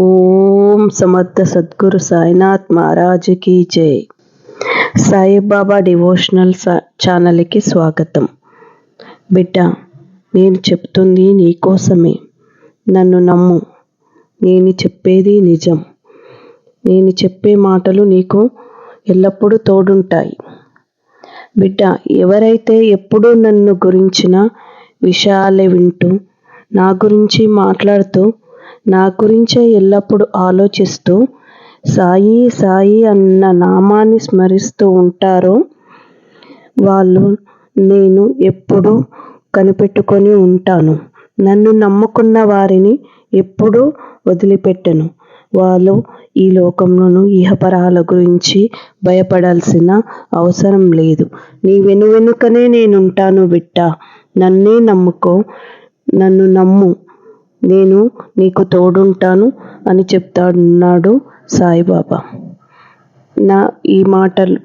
ఓం సమర్థ సద్గురు సాయినాథ్ మహారాజుకి జై. సాయిబాబా డివోషనల్ ఛానల్కి స్వాగతం. బిడ్డ, నేను చెప్తుంది నీకోసమే. నన్ను నమ్ము, నేను చెప్పేది నిజం. నేను చెప్పే మాటలు నీకు ఎల్లప్పుడూ తోడుంటాయి. బిడ్డ, ఎవరైతే ఎప్పుడూ నన్ను గురించిన విషయాలే వింటూ, నా గురించి మాట్లాడుతూ, నా గురించే ఎల్లప్పుడూ ఆలోచిస్తూ సాయి సాయి అన్న నామాన్ని స్మరిస్తూ ఉంటారో వాళ్ళు నేను ఎప్పుడూ కనిపెట్టుకొని ఉంటాను. నన్ను నమ్ముకున్న వారిని ఎప్పుడూ వదిలిపెట్టను. వాళ్ళు ఈ లోకంలోనూ ఇహపరాల గురించి భయపడాల్సిన అవసరం లేదు. నీ వెనుకనే నేనుంటాను బిడ్డ. నన్నే నమ్ముకో, నన్ను నమ్ము, నేను నీకు తోడుంటాను అని చెప్తున్నాడు సాయిబాబా. నా ఈ మాటలు